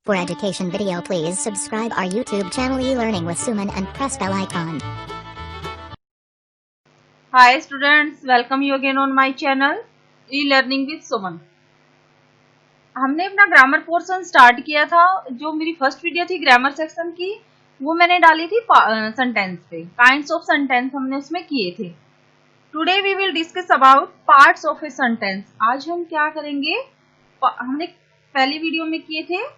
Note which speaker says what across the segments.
Speaker 1: For education video, please subscribe our YouTube channel eLearning with Suman and press bell icon.
Speaker 2: Hi students, welcome you again on my channel e-learning with Suman. हमने अपना grammar portion start किया था। जो मेरी first video थी grammar section की, वो मैंने डाली थी सेंटेंस पे। काइंड्स ऑफ सेंटेंस हमने उसमें किए थे। Today we will discuss about parts of a sentence. आज हम क्या करेंगे, हमने पहली वीडियो में किए थे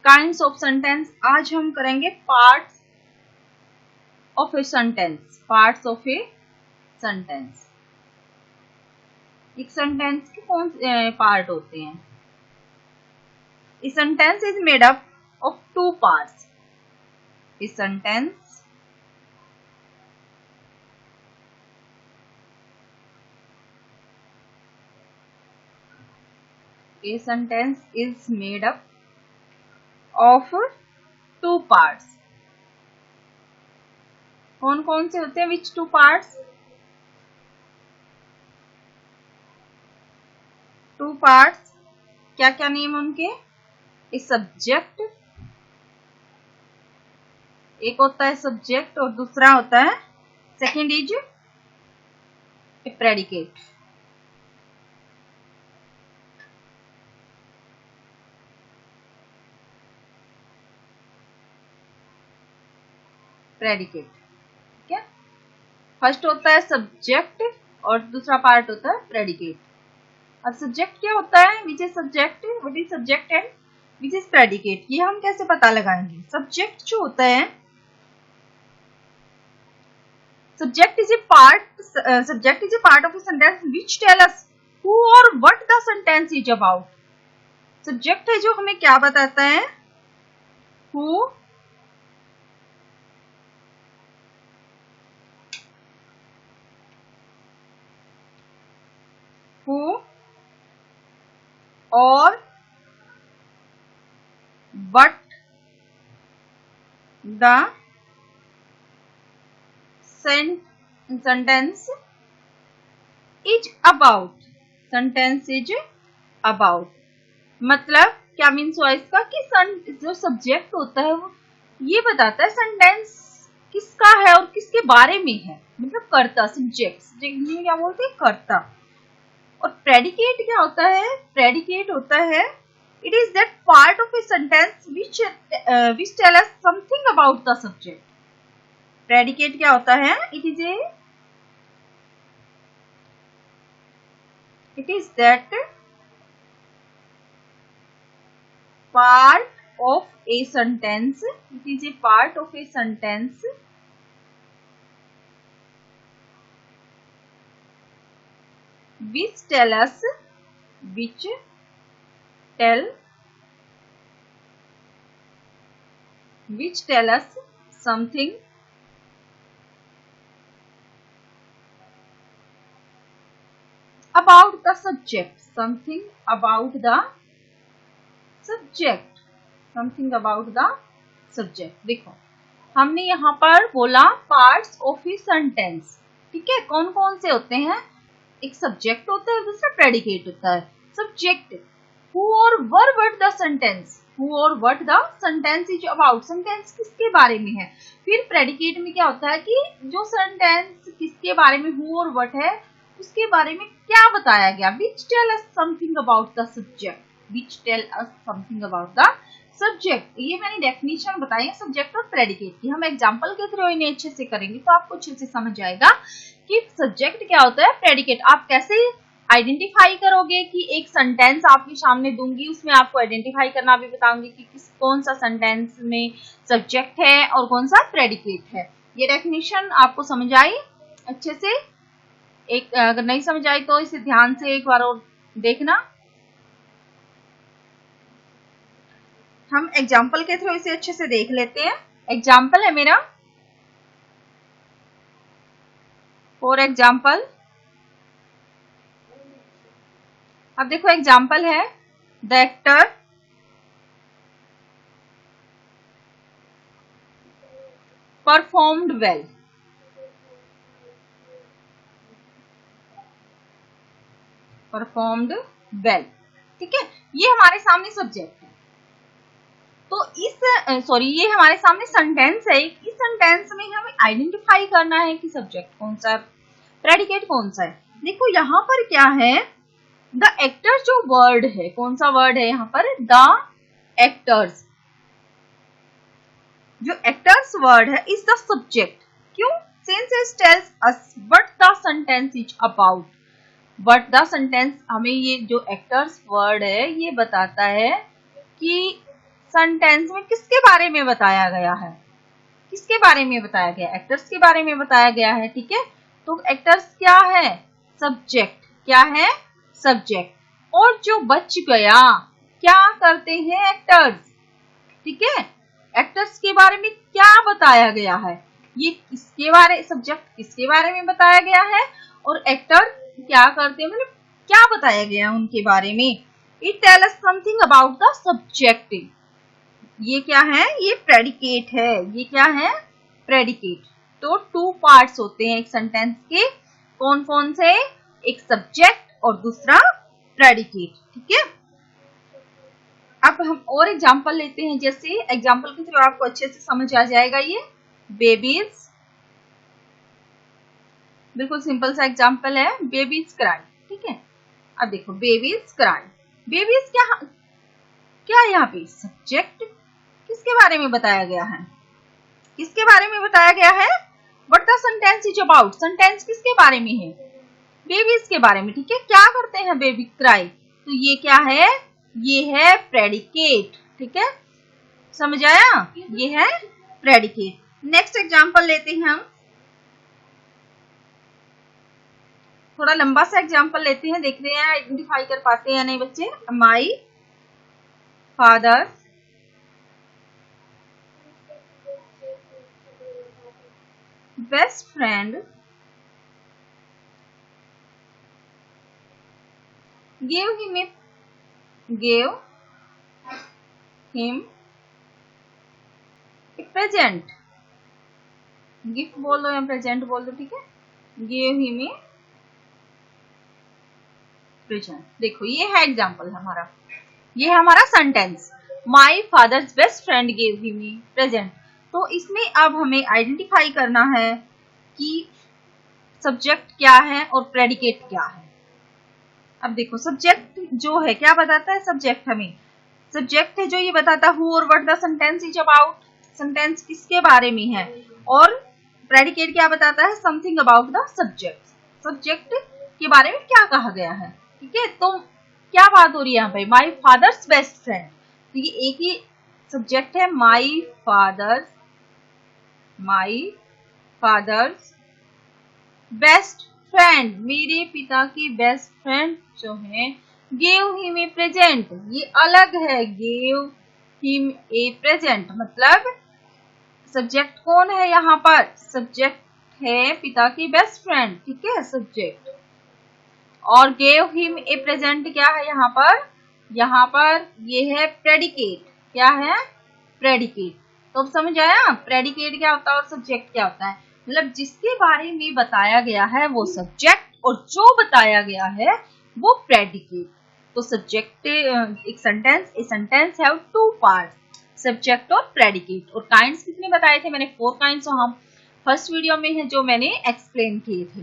Speaker 2: काइंड्स ऑफ सेंटेंस, आज हम करेंगे parts of a sentence. Parts of a sentence, एक सेंटेंस के कौन से पार्ट होते हैं? A sentence is made up of two parts. A sentence is made up of two parts. कौन कौन से होते हैं? Which two parts? Two parts, क्या क्या नेम उनके? एक सब्जेक्ट, एक होता है सब्जेक्ट और दूसरा होता है second is a predicate. Predicate, ठीक है। फर्स्ट होता है सब्जेक्ट और दूसरा पार्ट होता है प्रेडिकेट। अब सब्जेक्ट क्या होता है? Which is subject, what is subject and which is predicate, ये हम कैसे पता लगाएंगे? सब्जेक्ट जो होता है, subject is a part of a sentence which tell us who और what the sentence is about. Subject है जो हमें क्या बताता है? हु और what the sentence is about। sentence is about मतलब क्या मीन्स हुआ इसका कि जो सब्जेक्ट होता है वो ये बताता है सेंटेंस किसका है और किसके बारे में है, मतलब कर्ता। सब्जेक्ट क्या बोलते हैं? कर्ता। और प्रेडिकेट क्या होता है? प्रेडिकेट होता है it is that part of a sentence which tell us something about the subject। predicate क्या होता है? it is that part of a sentence, it is a part of a sentence which tell us something about the subject, something about the subject, something about the subject। देखो हमने यहाँ पर बोला parts of a sentence, ठीक है। कौन कौन से होते हैं? एक सब्जेक्ट होता है, दूसरा प्रेडिकेट होता है। सब्जेक्ट हु और व्हाट द सेंटेंस, हु और what the sentence is about, sentence किसके बारे में है। फिर प्रेडिकेट में क्या होता है कि जो सेंटेंस किसके बारे में हु और व्हाट है उसके बारे में क्या बताया गया। Which tell us something about the subject, which tell us something about the subject. ये मैंने डेफिनेशन बताई है सब्जेक्ट और प्रेडिकेट की। हम एग्जांपल के थ्रू इन्हें अच्छे से करेंगे तो आपको अच्छे से समझ आएगा कि सब्जेक्ट क्या होता है, प्रेडिकेट आप कैसे आइडेंटिफाई करोगे। कि एक सेंटेंस आपके सामने दूंगी, उसमें आपको आइडेंटिफाई करना भी बताऊंगी कि कौन सा सेंटेंस में सब्जेक्ट है और कौन सा प्रेडिकेट है। ये डेफिनेशन आपको समझ आई अच्छे से? एक अगर नहीं समझ आई तो इसे ध्यान से एक बार और देखना। हम एग्जाम्पल के थ्रू इसे अच्छे से देख लेते हैं। एग्जाम्पल है मेरा, फॉर एग्जाम्पल, अब देखो एग्जाम्पल है the actor performed well. Performed well, ठीक है। ये हमारे सामने सब्जेक्ट है। सॉरी ये हमारे सामने सेंटेंस है। इस सेंटेंस में हमें आइडेंटिफाई करना है कि सब्जेक्ट कौन सा है, प्रेडिकेट कौन सा है। देखो यहाँ पर क्या है, द एक्टर्स जो वर्ड है, कौन सा वर्ड है यहाँ पर, द एक्टर्स। जो एक्टर्स वर्ड है इज द सब्जेक्ट। क्यों? Since it tells us what the sentence is about. What the sentence, हमें ये जो एक्टर्स वर्ड है ये बताता है कि सेंटेंस में किसके बारे में बताया गया है, किसके बारे में बताया गया, एक्टर्स के बारे में बताया गया है। ठीक है, तो एक्टर्स क्या है, सब्जेक्ट। क्या है, सब्जेक्ट। और जो बच गया, क्या करते हैं एक्टर्स। ठीक है, एक्टर्स के बारे में क्या बताया गया है, ये किसके बारे, सब्जेक्ट किसके बारे में बताया गया है और एक्टर क्या करते हैं, मतलब क्या बताया गया उनके बारे में। It tell us something about the subject. ये क्या है, ये प्रेडिकेट है। ये क्या है, प्रेडिकेट। तो टू पार्ट्स होते हैं एक सेंटेंस के, कौन कौन से, एक सब्जेक्ट और दूसरा प्रेडिकेट। ठीक है, अब हम और एग्जांपल लेते हैं। जैसे एग्जांपल के थ्रू आपको अच्छे से समझ आ जाएगा। ये बेबीज, बिल्कुल सिंपल सा एग्जांपल है, बेबीज क्राई। ठीक है, अब देखो बेबीज क्राई, बेबीज क्या यहाँ पे सब्जेक्ट, किसके बारे में बताया गया है, किसके बारे में बताया गया है, what the sentence is about. Sentence किसके बारे में है, बेबीज के बारे में। ठीक है, क्या करते हैं बेबी क्राई, तो ये क्या है, ये है प्रेडिकेट। ठीक है, समझ आया, ये है प्रेडिकेट। नेक्स्ट एग्जांपल लेते हैं हम, थोड़ा लंबा सा एग्जांपल लेते हैं, देख रहे हैं आइडेंटिफाई कर पाते हैं या नहीं बच्चे। My father best friend gave him a present। Gift बोल दो या प्रेजेंट बोल दो। ठीक है, gave him a present। देखो ये है एग्जांपल हमारा, ये है हमारा sentence, my father's best friend gave him a present. तो इसमें अब हमें आइडेंटिफाई करना है कि सब्जेक्ट क्या है और प्रेडिकेट क्या है। अब देखो सब्जेक्ट जो है क्या बताता है, सब्जेक्ट हमें सब्जेक्ट है जो ये बताता है हु और what the sentence is about, sentence किसके बारे में है। और प्रेडिकेट क्या बताता है, something about the subject, subject के बारे में क्या कहा गया है। ठीक है, तो क्या बात हो रही है यहाँ पे, माई फादर्स बेस्ट फ्रेंड। तो ये एक ही सब्जेक्ट है, माई फादर्स बेस्ट फ्रेंड, मेरे पिता की बेस्ट फ्रेंड जो है, गेव हिम ए प्रेजेंट, ये अलग है, गेव हिम ए प्रेजेंट मतलब सब्जेक्ट कौन है यहाँ पर, सब्जेक्ट है पिता की बेस्ट फ्रेंड। ठीक है, सब्जेक्ट। और गेव हिम ए प्रेजेंट क्या है यहाँ पर ये है प्रेडिकेट। क्या है, प्रेडिकेट। तो अब समझ आया प्रेडिकेट क्या होता है और सब्जेक्ट क्या होता है, मतलब जिसके बारे में बताया गया है वो सब्जेक्ट और जो बताया गया है वो प्रेडिकेट। तो सब्जेक्ट, एक sentence have two parts, subject और प्रेडिकेट। और काइंड्स कितने बताए थे मैंने, 4 काइंड्स, हम फर्स्ट वीडियो में है जो मैंने एक्सप्लेन किए थे।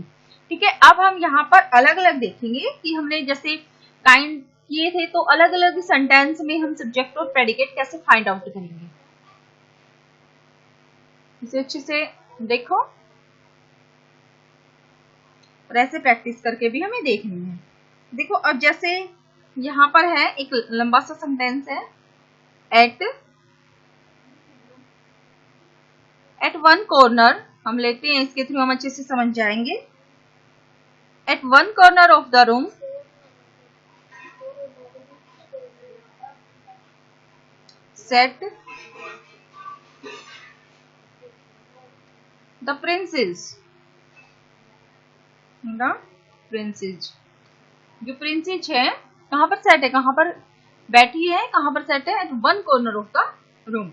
Speaker 2: ठीक है, अब हम यहाँ पर अलग अलग देखेंगे कि हमने जैसे काइंड किए थे तो अलग अलग सेंटेंस में हम सब्जेक्ट और प्रेडिकेट कैसे फाइंड आउट करेंगे, इसे अच्छे से देखो और ऐसे प्रैक्टिस करके भी हमें देखनी है। देखो अब जैसे यहाँ पर है एक लंबा सा सेंटेंस है, एट वन कॉर्नर, हम लेते हैं इसके थ्रू हम अच्छे से समझ जाएंगे। At one corner of the room set the princess, जो प्रिंसेस है कहां पर सेट है, कहां पर बैठी है, कहां पर सेट है, at one corner of the room.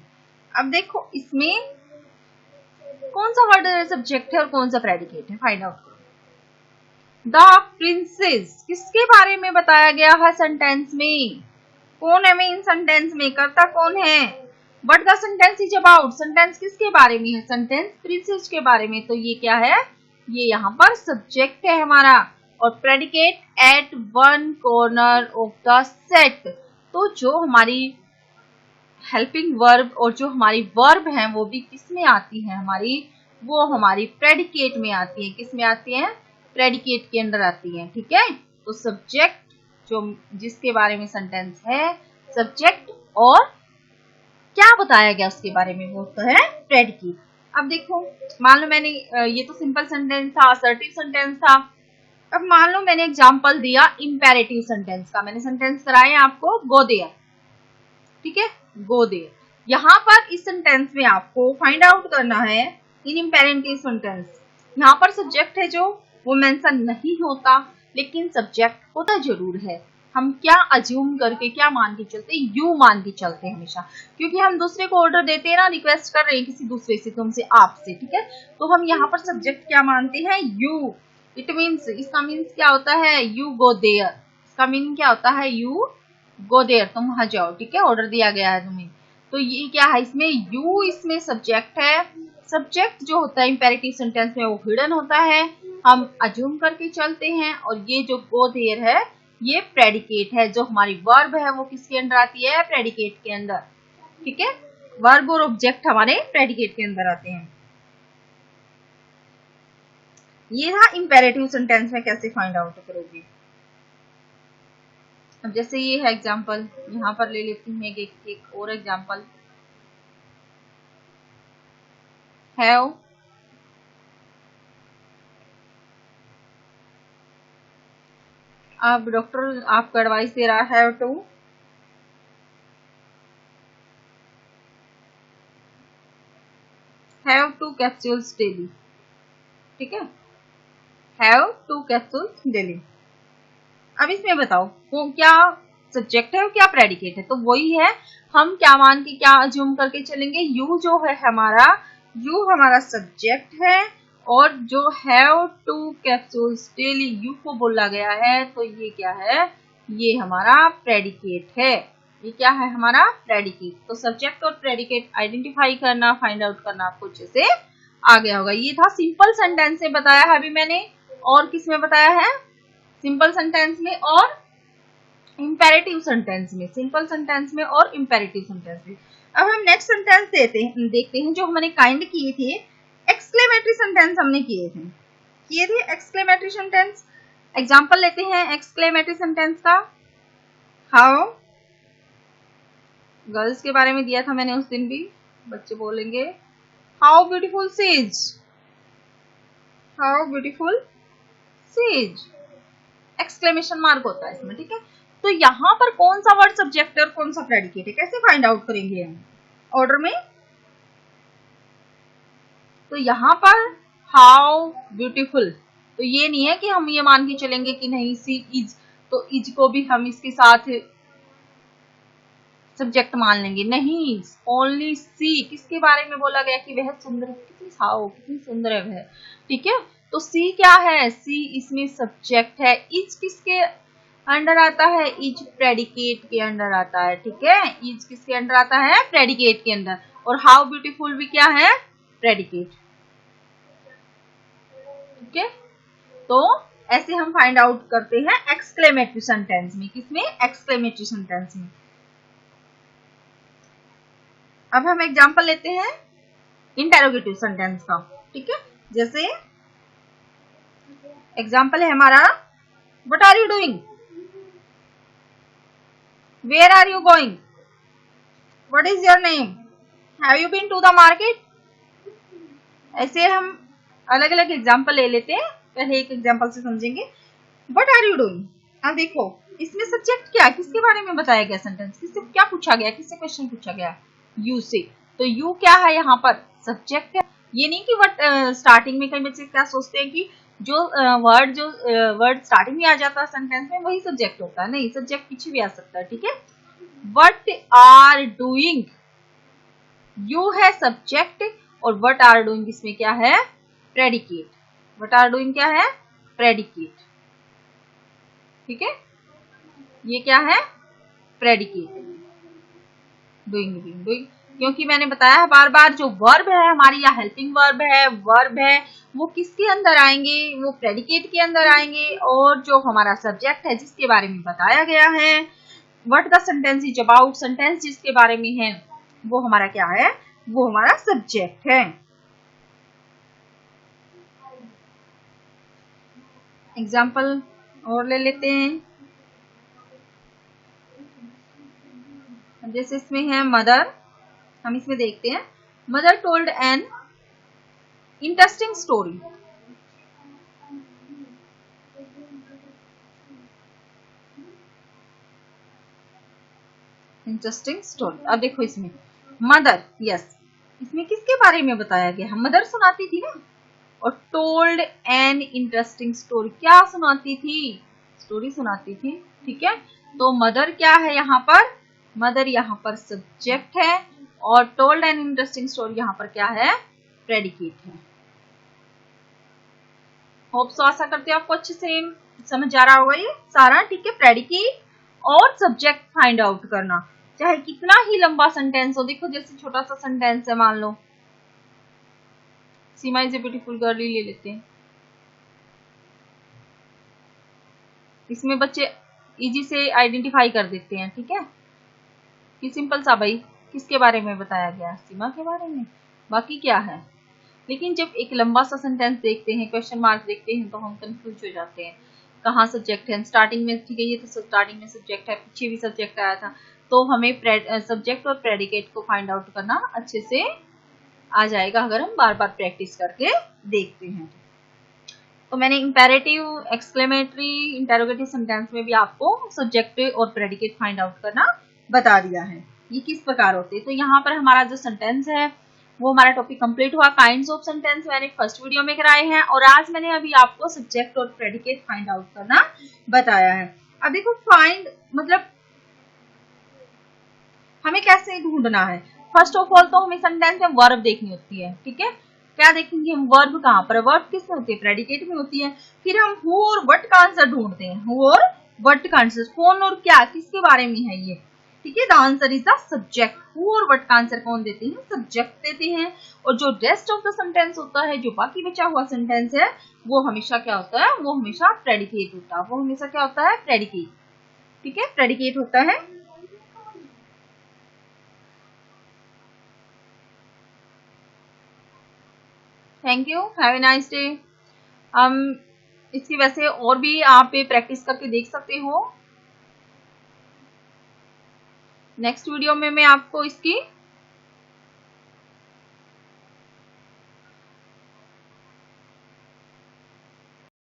Speaker 2: अब देखो इसमें कौन सा वर्ड सब्जेक्ट है और कौन सा प्रेडिकेट है, फाइंड आउट करो। द प्रिंसेस किसके बारे में बताया गया है सेंटेंस में, कौन है मेन सेंटेंस में, करता कौन है, what the sentence is about, sentence किसके बारे में है, सेंटेंस प्रिंसेस के बारे में। तो ये क्या है, ये यहाँ पर सब्जेक्ट है हमारा, और predicate at one corner of the set. तो जो हमारी हेल्पिंग वर्ब और जो हमारी वर्ब है वो भी किस में आती है हमारी, वो हमारी प्रेडिकेट में आती है। किस में आती है, प्रेडिकेट के अंदर आती है। ठीक है, तो सब्जेक्ट जो जिसके बारे में सेंटेंस है, सब्जेक्ट और क्या बताया गया उसके बारे में, वो तो है प्रेडिकेट। अब देखो, मान लो मैंने ये तो सिंपल सेंटेंस था, असर्टिव सेंटेंस था। अब मान लो मैंने एग्जांपल दिया इंपेरेटिव सेंटेंस का, मैंने सेंटेंस कराए आपको गो देयर। ठीक है, गो देयर। यहाँ पर इस सेंटेंस में आपको फाइंड आउट करना है इन इंपेरेटिव सेंटेंस, यहाँ पर सब्जेक्ट है जो वो मेंशन नहीं होता, लेकिन सब्जेक्ट होता जरूर है। हम क्या अज्यूम करके, क्या मान के चलते, यू मान के चलते हैं हमेशा, क्योंकि हम दूसरे को ऑर्डर देते हैं ना, रिक्वेस्ट कर रहे हैं किसी दूसरे से, तुमसे, आपसे। ठीक है, तो हम यहाँ पर सब्जेक्ट क्या मानते हैं, यू। इट मीन्स, इसका मीन्स क्या होता है, यू गो देयर। इसका मीनिंग क्या होता है, यू गो देयर, तुम वहां जाओ। ठीक है, ऑर्डर दिया गया है तुम्हें। तो ये क्या है, इसमें यू, इसमें सब्जेक्ट है। सब्जेक्ट जो होता है इंपेरेटिव सेंटेंस में वो हिडन होता है, हम अज्यूम करके चलते हैं। और ये जो गो देयर है ये प्रेडिकेट है, जो हमारी वर्ब है वो किसके अंदर आती है, प्रेडिकेट के अंदर। ठीक है, वर्ब और ऑब्जेक्ट हमारे प्रेडिकेट के अंदर आते हैं। ये था इंपेरेटिव सेंटेंस में कैसे फाइंड आउट करोगे। अब जैसे ये है एग्जाम्पल, यहाँ पर ले लेती हूँ एक और एग्जाम्पल, हैव। अब डॉक्टर आपको एडवाइस दे रहा है, हैव 2 कैप्सूल्स डेली। ठीक है, हैव 2 कैप्सूल्स डेली। अब इसमें बताओ वो क्या सब्जेक्ट है और क्या प्रेडिकेट है। तो वही है, हम क्या मान के, क्या अज्यूम करके चलेंगे, यू जो है हमारा, यू हमारा सब्जेक्ट है, और जो हैव 2 कैप्सूल्स डेली, यू को बोला गया है, तो ये क्या है, ये हमारा प्रेडिकेट है। ये क्या है, हमारा प्रेडिकेट। तो सब्जेक्ट और प्रेडिकेट आइडेंटिफाई करना, फाइंड आउट करना आपको अच्छे से आ गया होगा। ये था सिंपल सेंटेंस से बताया है अभी मैंने, और किस में बताया है, सिंपल सेंटेंस में और इंपेरेटिव सेंटेंस में, सिंपल सेंटेंस में और इंपेरेटिव सेंटेंस में। अब हम नेक्स्ट सेंटेंस देखते हैं जो हमने काइंड किए थे, एक्सक्लेमेटरी सेंटेंस हमने किए थे एक्सक्लेमेटरी सेंटेंस। एग्जांपल लेते हैं एक्सक्लेमेटरी सेंटेंस का। हाउ, गर्ल्स के बारे में दिया था मैंने उस दिन भी, बच्चे बोलेंगे how beautiful sea is, how beautiful sea is, exclamation mark होता है इसमें। ठीक है, तो यहाँ पर कौन सा वर्ड सब्जेक्ट है और कौन सा प्रेडिकेट है, कैसे फाइंड आउट करेंगे हम ऑर्डर में। तो यहाँ पर हाउ ब्यूटीफुल, तो ये नहीं है कि हम ये मान के चलेंगे कि नहीं सी इज, तो इज को भी हम इसके साथ सब्जेक्ट मान लेंगे, नहीं, ओनली सी। किसके बारे में बोला गया कि वह सुंदर, कितनी हाउ, कितनी सुंदर है वह। ठीक है, तो सी क्या है, सी इसमें सब्जेक्ट है। इज किसके अंडर आता है, इज प्रेडिकेट के अंडर आता है। ठीक है, इज किसके अंडर आता है, प्रेडिकेट के अंदर। और हाउ ब्यूटीफुल भी क्या है, प्रेडिकेट। ठीक है, तो ऐसे हम फाइंड आउट करते हैं एक्सक्लेमेटरी सेंटेंस में। किसमें, एक्सक्लेमेटरी सेंटेंस में। अब हम एग्जांपल लेते हैं इंटेरोगेटिव सेंटेंस का। ठीक है, जैसे एग्जांपल है हमारा, what are you doing, where are you going, what is your name, have you been to the market. ऐसे हम अलग अलग एग्जांपल ले लेते हैं, पहले एक एग्जांपल से समझेंगे। व्हाट आर यू डूइंग, अब देखो इसमें सब्जेक्ट क्या, किसके बारे में बताया गया सेंटेंस, किससे क्या पूछा गया, किससे क्वेश्चन पूछा गया, यू से। तो यू क्या है, यहाँ पर सब्जेक्ट है। ये नहीं कि व्हाट स्टार्टिंग में कई बच्चे क्या सोचते हैं कि जो वर्ड स्टार्टिंग में आ जाता है सेंटेंस में वही सब्जेक्ट होता है, नहीं, सब्जेक्ट पीछे भी आ सकता है। ठीक है, व्हाट आर डूइंग, यू है सब्जेक्ट, और व्हाट आर डूइंग इसमें क्या है, प्रेडिकेट। व्हाट आर डूइंग क्या है, प्रेडिकेट। ठीक है, ये क्या है, प्रेडिकेट, डूइंग, क्योंकि मैंने बताया है बार बार जो वर्ब है हमारी या हेल्पिंग वर्ब है वो किसके अंदर आएंगे, वो प्रेडिकेट के अंदर आएंगे, और जो हमारा सब्जेक्ट है जिसके बारे में बताया गया है, what the sentence is about, sentence जिसके बारे में है वो हमारा क्या है, वो हमारा सब्जेक्ट है। एग्जाम्पल और ले लेते हैं, जैसे इसमें है मदर, हम इसमें देखते हैं mother told an interesting story. Interesting story, अब देखो इसमें मदर, यस, इसमें किसके बारे में बताया गया, मदर सुनाती थी ना, और टोल्ड एन इंटरेस्टिंग स्टोरी, क्या सुनाती थी, स्टोरी सुनाती थी, ठीक है। तो मदर क्या है यहाँ पर, मदर यहाँ पर सब्जेक्ट है, और टोल्ड एन इंटरेस्टिंग स्टोरी यहाँ पर क्या है, प्रेडिकेट है। होप सो आशा करते हैं आपको अच्छे से समझ आ रहा होगा ये सारा, ठीक है। प्रेडिकेट और सब्जेक्ट फाइंड आउट करना, चाहे कितना ही लंबा सेंटेंस हो। देखो जैसे छोटा सा सेंटेंस है, मान लो सीमा इज ए ब्यूटीफुल गर्ल ले लेते हैं, इसमें बच्चे इजी से आइडेंटिफाई कर देते हैं, ठीक है, कि सिंपल सा भाई किसके बारे में बताया गया, सीमा के बारे में, बाकी क्या है। लेकिन जब एक लंबा सा सेंटेंस देखते हैं, क्वेश्चन मार्क देखते हैं, तो हम कंफ्यूज हो जाते हैं कहाँ सब्जेक्ट है। स्टार्टिंग में ठीक है, ये तो स्टार्टिंग में सब्जेक्ट है, पीछे भी सब्जेक्ट आया था, तो हमें सब्जेक्ट और प्रेडिकेट को फाइंड आउट करना अच्छे से आ जाएगा अगर हम बार बार प्रैक्टिस करके देखते हैं। तो मैंने इंपेरेटिव, एक्सक्लेमेटरी, इंटेरोगेटिव सेंटेंस में भी आपको सब्जेक्ट और प्रेडिकेट फाइंड आउट करना बता दिया है, ये किस प्रकार होते हैं। तो यहाँ पर हमारा जो सेंटेंस है वो हमारा टॉपिक कंप्लीट हुआ। काइंड्स ऑफ सेंटेंस मैंने फर्स्ट वीडियो में कराए हैं, और आज मैंने अभी आपको सब्जेक्ट और प्रेडिकेट फाइंड आउट करना बताया है। अब देखो फाइंड मतलब हमें कैसे ढूंढना है। फर्स्ट ऑफ ऑल तो हमें सेंटेंस में वर्ब देखनी होती है, ठीक है। क्या देखेंगे हम, वर्ब कहाँ पर, वर्ब किस में होती है, प्रेडिकेट में होती है। फिर हम हु और व्हाट का आंसर ढूंढते हैं, हु और व्हाट का आंसर, कौन और क्या, किसके बारे में है ये, ठीक है। The answer is the subject, who और व्हाट का आंसर कौन देते हैं, सब्जेक्ट देते हैं। और जो रेस्ट ऑफ द सेंटेंस होता है, जो बाकी बचा हुआ सेंटेंस है, वो हमेशा क्या होता है, वो हमेशा प्रेडिकेट होता है, वो हमेशा क्या होता है, प्रेडिकेट, ठीक है, प्रेडिकेट होता है। Thank you, have a nice day. इसकी वैसे और भी आप प्रैक्टिस करके देख सकते हो। नेक्स्ट वीडियो में मैं आपको इसकी